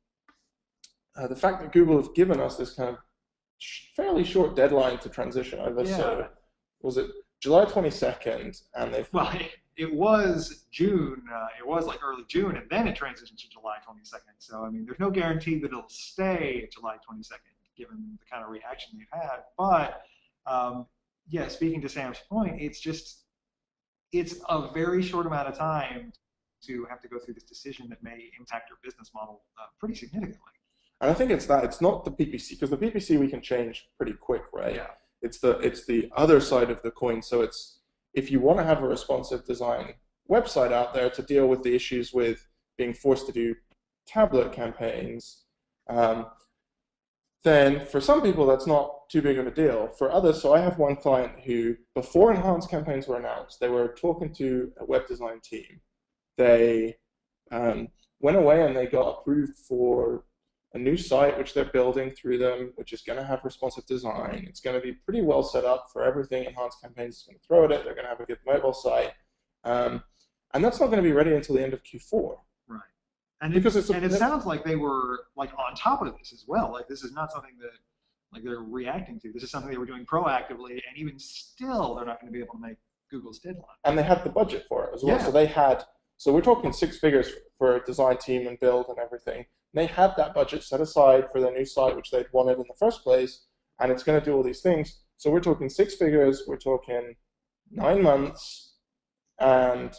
[SPEAKER 1] fact that Google have given us this kind of fairly short deadline to transition over. Yeah. So was it July 22nd, and they've...
[SPEAKER 2] Well, it was June, it was like early June, and then it transitioned to July 22nd. So, I mean, there's no guarantee that it'll stay at July 22nd, given the kind of reaction they've had. But, yeah, speaking to Sam's point, it's a very short amount of time to have to go through this decision that may impact your business model pretty significantly.
[SPEAKER 1] And I think it's that. It's not the PPC, because the PPC we can change pretty quick, right?
[SPEAKER 2] Yeah.
[SPEAKER 1] It's the other side of the coin. So it's, if you want to have a responsive design website out there to deal with the issues with being forced to do tablet campaigns, then for some people that's not too big of a deal. For others, so I have one client who, before enhanced campaigns were announced, they were talking to a web design team. They went away and they got approved for a new site which they're building through them, which is going to have responsive design. It's going to be pretty well set up for everything enhanced campaigns is going to throw at it. They're going to have a good mobile site. And that's not going to be ready until the end of Q4.
[SPEAKER 2] Right. And
[SPEAKER 1] because
[SPEAKER 2] it sounds like they were like on top of this as well. Like this is not something that like they're reacting to. This is something they were doing proactively, and even still, they're not going to be able to make Google's deadline.
[SPEAKER 1] And they had the budget for it as well.
[SPEAKER 2] Yeah.
[SPEAKER 1] So we're talking 6 figures for a design team and build and everything. They had that budget set aside for their new site, which they'd wanted in the first place, and it's going to do all these things. So we're talking 6 figures, we're talking 9 months, and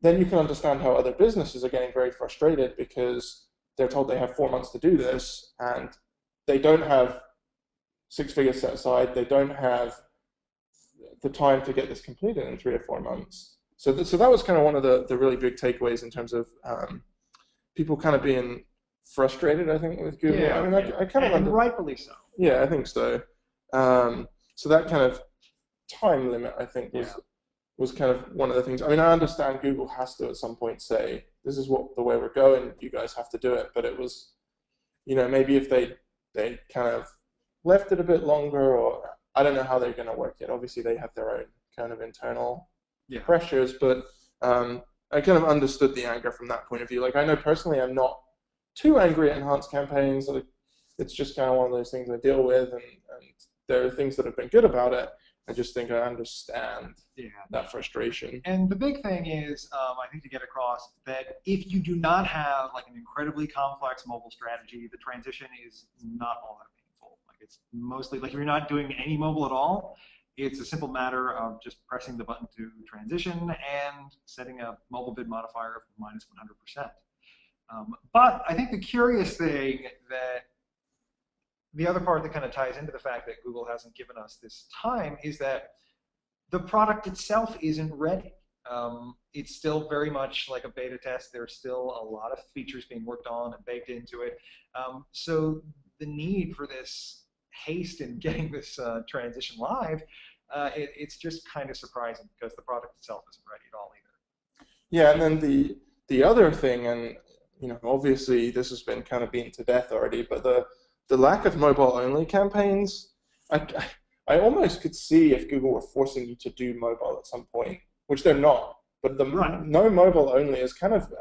[SPEAKER 1] then you can understand how other businesses are getting very frustrated because they're told they have 4 months to do this, and they don't have 6 figures set aside. They don't have the time to get this completed in 3 or 4 months. So that was kind of one of the really big takeaways in terms of people kind of being frustrated, I think, with Google.
[SPEAKER 2] Yeah,
[SPEAKER 1] I mean, I kind of
[SPEAKER 2] and rightfully so.
[SPEAKER 1] Yeah, I think so. So that kind of time limit, I think, was kind of one of the things. I mean, I understand Google has to at some point say, this is the way we're going, you guys have to do it. But it was, maybe if they kind of left it a bit longer, or I don't know how they're going to work it. Obviously, they have their own kind of internal pressures, but I kind of understood the anger from that point of view. Like, I know personally I'm not too angry at enhanced campaigns. Like, it's just kind of one of those things I deal with, and there are things that have been good about it. I just think I understand that frustration.
[SPEAKER 2] And the big thing is, I think, to get across that if you do not have like an incredibly complex mobile strategy, the transition is not all that painful. Like, it's mostly like if you're not doing any mobile at all, it's a simple matter of just pressing the button to transition and setting a mobile bid modifier of -100%. But I think the curious thing that the other part that kind of ties into the fact that Google hasn't given us this time is that the product itself isn't ready. It's still very much like a beta test. There's still a lot of features being worked on and baked into it. So the need for this haste in getting this transition live, it's just kind of surprising because the product itself isn't ready at all either.
[SPEAKER 1] Yeah, and then the other thing, and obviously this has been kind of beaten to death already, but the lack of mobile-only campaigns, I almost could see if Google were forcing you to do mobile at some point, which they're not. But the no mobile-only is kind of,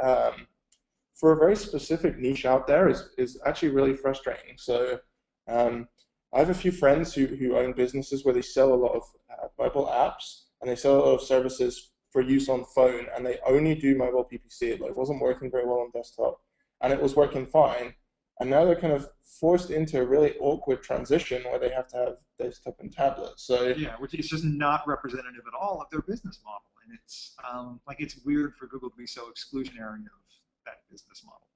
[SPEAKER 1] for a very specific niche out there, is actually really frustrating. So I have a few friends who own businesses where they sell a lot of mobile apps, and they sell a lot of services for use on phone, and they only do mobile PPC. It wasn't working very well on desktop, and it was working fine. And now they're kind of forced into a really awkward transition where they have to have desktop and tablet. So
[SPEAKER 2] which is just not representative at all of their business model, and it's it's weird for Google to be so exclusionary of that business model.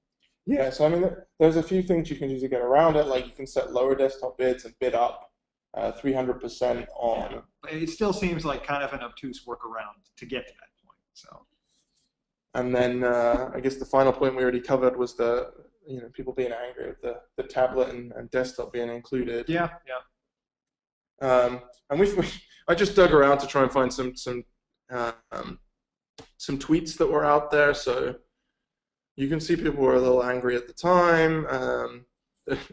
[SPEAKER 1] Yeah, so I mean, there's a few things you can do to get around it. Like, you can set lower desktop bids and bid up 300% on.
[SPEAKER 2] Yeah, but it still seems like kind of an obtuse workaround to get to that point. So.
[SPEAKER 1] And then I guess the final point we already covered was the people being angry with the tablet and desktop being included.
[SPEAKER 2] Yeah.
[SPEAKER 1] And I just dug around to try and find some tweets that were out there. So you can see people were a little angry at the time.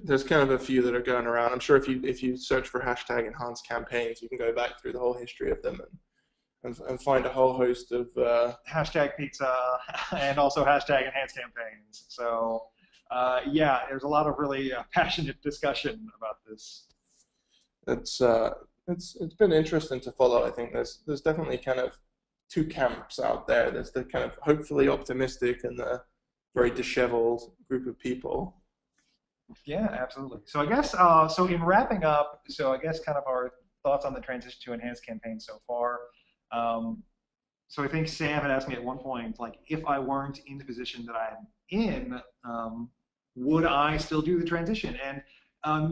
[SPEAKER 1] There's kind of a few that are going around. I'm sure if you search for hashtag enhanced campaigns, you can go back through the whole history of them and find a whole host of
[SPEAKER 2] hashtag pizza and also hashtag enhanced campaigns. So there's a lot of really passionate discussion about this.
[SPEAKER 1] It's been interesting to follow. I think there's definitely kind of two camps out there. There's the kind of hopefully optimistic and the very disheveled group of people.
[SPEAKER 2] Yeah, absolutely. So I guess so in wrapping up, so I guess kind of our thoughts on the transition to enhanced campaigns so far. So I think Sam had asked me at one point, like, if I weren't in the position that I'm in, would I still do the transition? And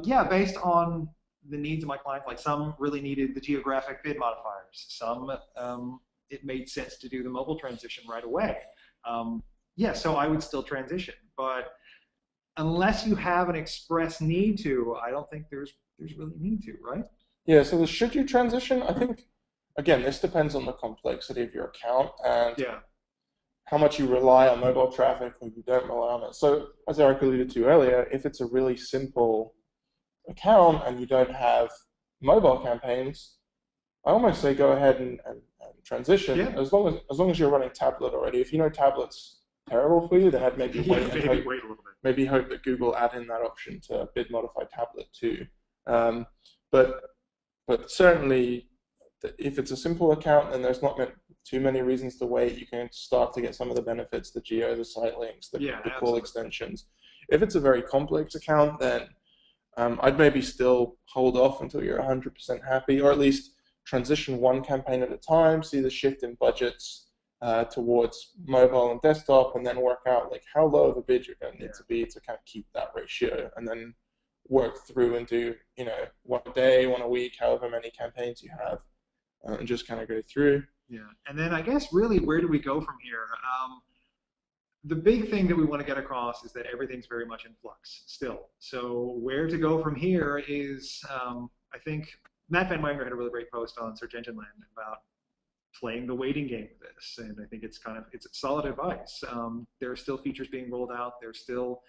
[SPEAKER 2] yeah, based on the needs of my client, like some really needed the geographic bid modifiers. Some it made sense to do the mobile transition right away. Yeah, so I would still transition, but unless you have an express need to, I don't think there's really need to, right?
[SPEAKER 1] Yeah, so the should you transition, I think, again, this depends on the complexity of your account and
[SPEAKER 2] Yeah.
[SPEAKER 1] how much you rely on mobile traffic or you don't rely on it. So as Eric alluded to earlier, if it's a really simple account and you don't have mobile campaigns, I almost say go ahead and transition,
[SPEAKER 2] Yeah.
[SPEAKER 1] as long as you're running tablet already. If you know tablet's terrible for you, then I'd maybe wait and
[SPEAKER 2] maybe wait a little bit.
[SPEAKER 1] maybe hope that Google add in that option to bid modify tablet too. But certainly, if it's a simple account, then there's not too many reasons to wait. You can start to get some of the benefits, the geo, the site links, the call extensions. If it's a very complex account, then I'd maybe still hold off until you're 100% happy, or at least transition one campaign at a time, see the shift in budgets towards mobile and desktop, and then work out like how low of a bid you're going to need to be to kind of keep that ratio, and then work through and do, you know, 1 day, 1 a week, however many campaigns you have, and just kind of go through.
[SPEAKER 2] Yeah, and then I guess really where do we go from here? The big thing that we want to get across is that everything's very much in flux still. So where to go from here is, I think Matt Van Wanger had a really great post on Search Engine Land about playing the waiting game with this, and I think it's solid advice. There are still features being rolled out. There's still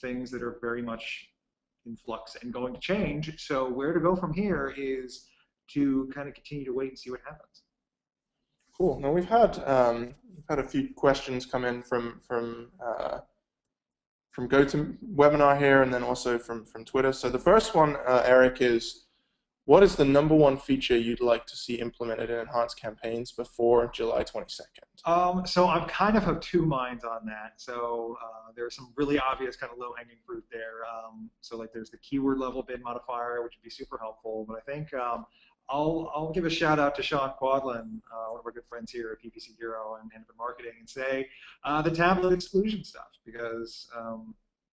[SPEAKER 2] things that are very much in flux and going to change. So where to go from here is to kind of continue to wait and see what happens.
[SPEAKER 1] Cool. Now we've had a few questions come in from GoToWebinar here, and then also from Twitter. So the first one, Eric, is what is the #1 feature you'd like to see implemented in enhanced campaigns before July 22nd?
[SPEAKER 2] So I'm kind of two minds on that. So there's some really obvious kind of low-hanging fruit there. So like there's the keyword level bid modifier, which would be super helpful. But I think I'll give a shout out to Sean Quadlin, one of our good friends here at PPC Hero and Hanapin Marketing, and say the tablet exclusion stuff, because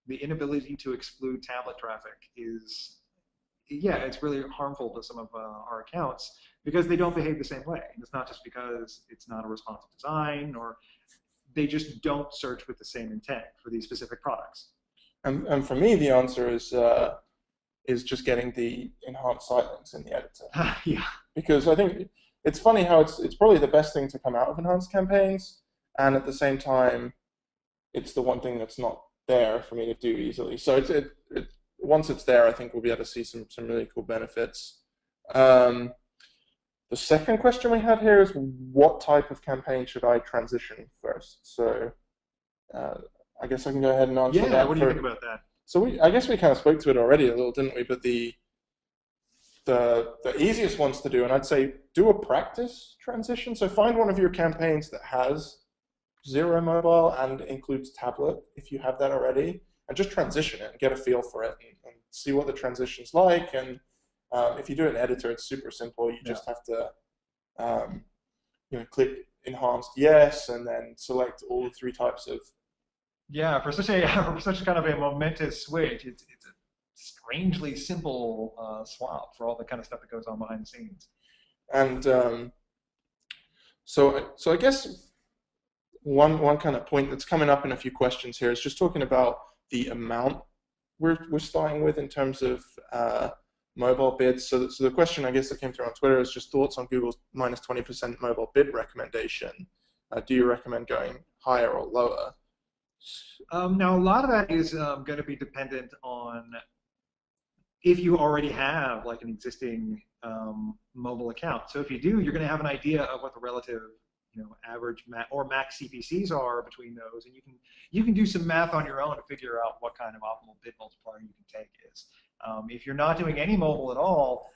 [SPEAKER 2] the inability to exclude tablet traffic is, yeah, it's really harmful to some of our accounts because they don't behave the same way. And it's not just because it's not a responsive design, or they just don't search with the same intent for these specific products.
[SPEAKER 1] And for me, the answer is just getting the enhanced site links in the editor.
[SPEAKER 2] Yeah.
[SPEAKER 1] Because I think it's funny how it's probably the best thing to come out of enhanced campaigns, and at the same time, it's the one thing that's not there for me to do easily. So once it's there, I think we'll be able to see some really cool benefits. The second question we had here is what type of campaign should I transition first? So I guess I can go ahead and answer that.
[SPEAKER 2] Yeah, what do you think about that?
[SPEAKER 1] So I guess we kind of spoke to it already a little, didn't we? But the easiest ones to do, and I'd say do a practice transition. So find one of your campaigns that has 0 mobile and includes tablet, if you have that already, and just transition it and get a feel for it and see what the transition's like. And if you do it in editor, it's super simple. You just have to click enhanced yes, and then select all the 3 types of.
[SPEAKER 2] Yeah, for such kind of a momentous switch, it's a strangely simple swap for all the kind of stuff that goes on behind the scenes.
[SPEAKER 1] And so I guess one kind of point that's coming up in a few questions here is just talking about the amount we're starting with in terms of mobile bids. So the question I guess that came through on Twitter is just thoughts on Google's minus 20% mobile bid recommendation. Do you recommend going higher or lower?
[SPEAKER 2] Now, a lot of that is going to be dependent on if you already have like an existing mobile account. So if you do, you're going to have an idea of what the relative, average or max CPCs are between those, and you can do some math on your own to figure out what kind of optimal bid multiplier you can take is. If you're not doing any mobile at all,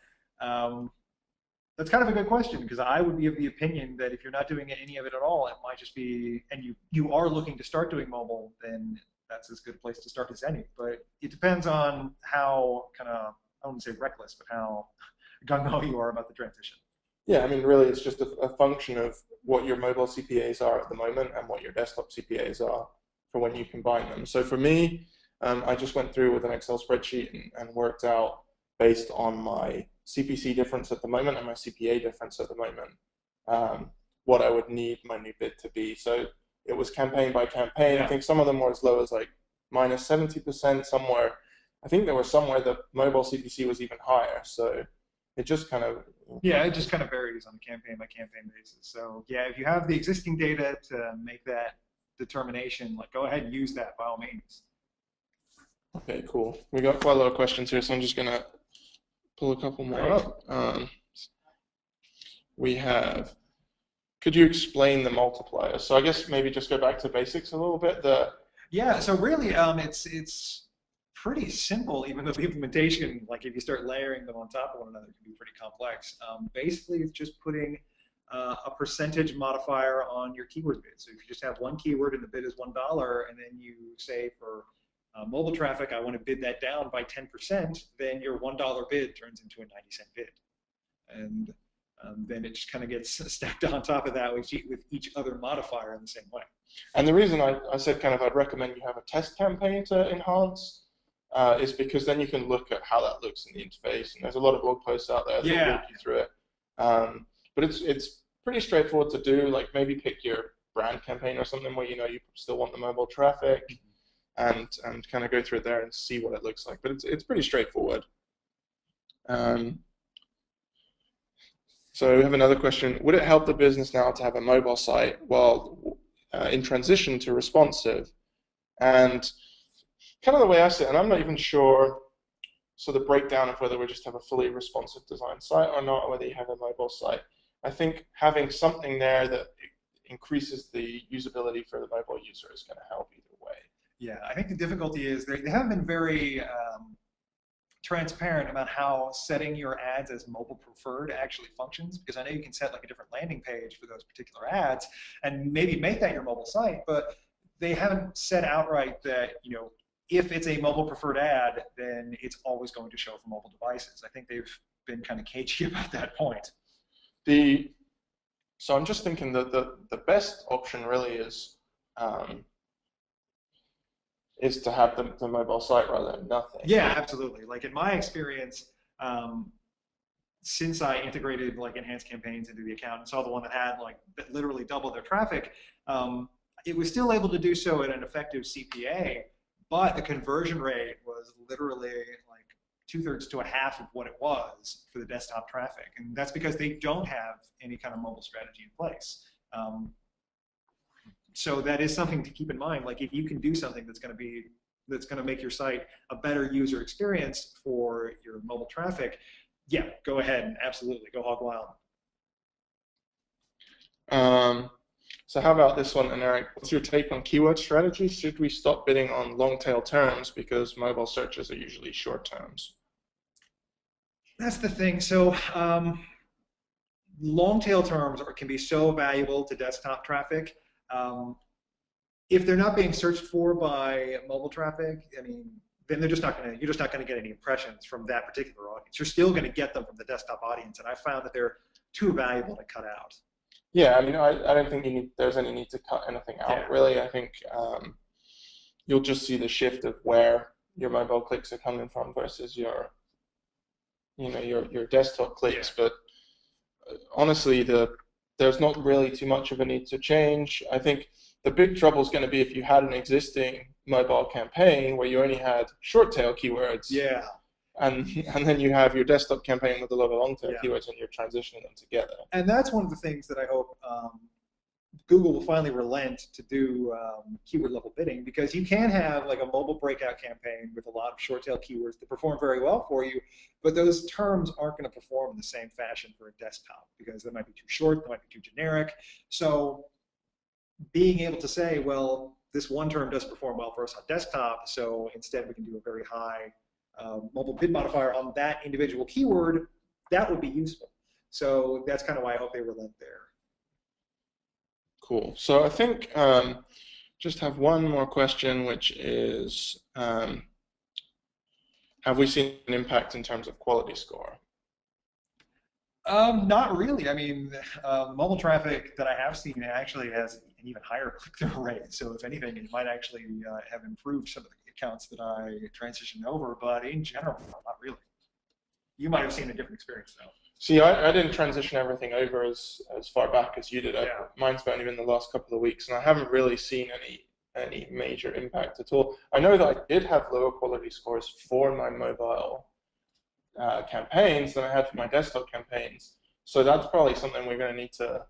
[SPEAKER 2] that's kind of a good question, because I would be of the opinion that if you're not doing any of it at all, it might just be, and you are looking to start doing mobile, then that's as good a place to start as any. But it depends on how kind of, I wouldn't say reckless, but how gung-ho you are about the transition.
[SPEAKER 1] Yeah, I mean, really, it's just a function of what your mobile CPAs are at the moment and what your desktop CPAs are for when you combine them. So for me, I just went through with an Excel spreadsheet and worked out based on my CPC difference at the moment and my CPA difference at the moment, what I would need my new bid to be. So it was campaign by campaign.
[SPEAKER 2] Yeah.
[SPEAKER 1] I think some of them were as low as like minus 70%, somewhere. I think there was somewhere the mobile CPC was even higher. So it just kind of...
[SPEAKER 2] Yeah, it just kind of varies on a campaign by campaign basis. So yeah, if you have the existing data to make that determination, like go ahead and use that by all means.
[SPEAKER 1] Okay, cool. We got quite a lot of questions here, so I'm just gonna pull a couple more up. We have, could you explain the multipliers? So I guess maybe just go back to basics a little bit.
[SPEAKER 2] Yeah, so really it's pretty simple, even though the implementation, like if you start layering them on top of one another, can be pretty complex. Basically, it's just putting a percentage modifier on your keyword bid. So if you just have one keyword and the bid is $1, and then you say for mobile traffic, I want to bid that down by 10%, then your $1 bid turns into a 90-cent bid. And then it just kind of gets stacked on top of that with each other modifier in the same way.
[SPEAKER 1] And the reason I said kind of I'd recommend you have a test campaign to enhance is because then you can look at how that looks in the interface. And there's a lot of blog posts out there that walk you through it. But it's pretty straightforward to do. Like maybe pick your brand campaign or something where you know you still want the mobile traffic, and kind of go through it there and see what it looks like. But it's pretty straightforward. So we have another question. Would it help the business now to have a mobile site while in transition to responsive? And kind of the way I see it, and I'm not even sure, so the breakdown of whether we just have a fully responsive design site or not, or whether you have a mobile site. I think having something there that increases the usability for the mobile user is going to help either way.
[SPEAKER 2] Yeah, I think the difficulty is they haven't been very transparent about how setting your ads as mobile preferred actually functions, because I know you can set like a different landing page for those particular ads and maybe make that your mobile site, but they haven't said outright that, you know, if it's a mobile preferred ad, then it's always going to show for mobile devices. I think they've been kind of cagey about that point.
[SPEAKER 1] So I'm just thinking that the best option really is to have the mobile site rather than nothing.
[SPEAKER 2] Yeah, absolutely. Like in my experience, since I integrated like enhanced campaigns into the account and saw the one that had like that literally doubled their traffic, it was still able to do so at an effective CPA, but the conversion rate was literally like 2/3 to a half of what it was for the desktop traffic, and that's because they don't have any kind of mobile strategy in place. So that is something to keep in mind. Like if you can do something that's going to make your site a better user experience for your mobile traffic, yeah, go ahead and absolutely go hog wild.
[SPEAKER 1] So how about this one, and Eric? What's your take on keyword strategy? Should we stop bidding on long tail terms because mobile searches are usually short terms?
[SPEAKER 2] That's the thing. So long tail terms can be so valuable to desktop traffic. If they're not being searched for by mobile traffic, I mean, then you're just not going to get any impressions from that particular audience. You're still going to get them from the desktop audience, and I found that they're too valuable to cut out.
[SPEAKER 1] Yeah, I mean, I don't think there's any need to cut anything out, really. I think you'll just see the shift of where your mobile clicks are coming from versus your desktop clicks. But honestly, there's not really too much of a need to change. I think the big trouble is going to be if you had an existing mobile campaign where you only had short tail keywords.
[SPEAKER 2] Yeah.
[SPEAKER 1] And then you have your desktop campaign with a lot of long tail keywords, and you're transitioning them together.
[SPEAKER 2] And that's one of the things that I hope Google will finally relent to do keyword level bidding, because you can have like a mobile breakout campaign with a lot of short tail keywords that perform very well for you, but those terms aren't going to perform in the same fashion for a desktop because they might be too short, they might be too generic. So being able to say, well, this one term does perform well for us on desktop, so instead we can do a very high mobile bid modifier on that individual keyword, that would be useful. So that's kind of why I hope they relent there.
[SPEAKER 1] Cool. So I think just have one more question, which is, have we seen an impact in terms of quality score?
[SPEAKER 2] Not really. I mean, mobile traffic that I have seen actually has an even higher click-through rate. So if anything, it might actually have improved some of the accounts that I transitioned over, but in general, not really. You might have seen a different experience though.
[SPEAKER 1] See, I didn't transition everything over as far back as you did.
[SPEAKER 2] Yeah.
[SPEAKER 1] Mine's only been the last couple of weeks, and I haven't really seen any major impact at all. I know that I did have lower quality scores for my mobile campaigns than I had for my desktop campaigns. So that's probably something we're going to need to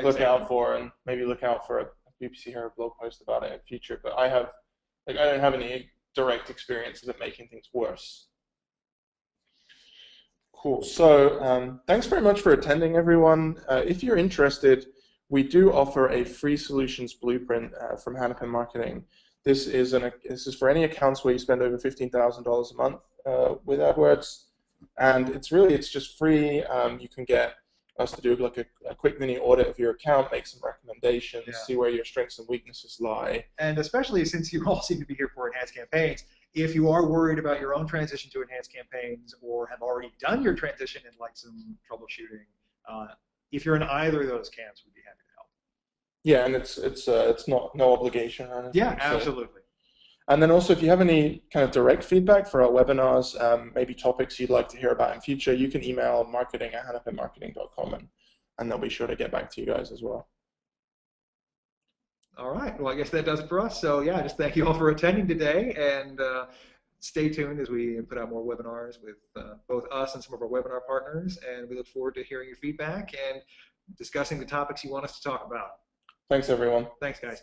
[SPEAKER 1] look out for, and maybe look out for a BBC Hero blog post about it in future. But I don't have any direct experiences of making things worse. Cool. So thanks very much for attending, everyone. If you're interested, we do offer a free solutions blueprint from Hanapin Marketing. This is for any accounts where you spend over $15,000 a month with AdWords, and it's just free. You can get us to do like a quick mini audit of your account, make some recommendations, see where your strengths and weaknesses lie.
[SPEAKER 2] And especially since you all seem to be here for enhanced campaigns, if you are worried about your own transition to enhanced campaigns or have already done your transition and like some troubleshooting, if you're in either of those camps, we'd be happy to help.
[SPEAKER 1] Yeah, and it's not no obligation or anything.
[SPEAKER 2] Yeah, absolutely.
[SPEAKER 1] And then also, if you have any kind of direct feedback for our webinars, maybe topics you'd like to hear about in future, you can email marketing@hanapinmarketing.com, and they'll be sure to get back to you guys as well.
[SPEAKER 2] All right. Well, I guess that does it for us. So yeah, just thank you all for attending today, and stay tuned as we put out more webinars with both us and some of our webinar partners, and we look forward to hearing your feedback and discussing the topics you want us to talk about.
[SPEAKER 1] Thanks, everyone.
[SPEAKER 2] Thanks, guys.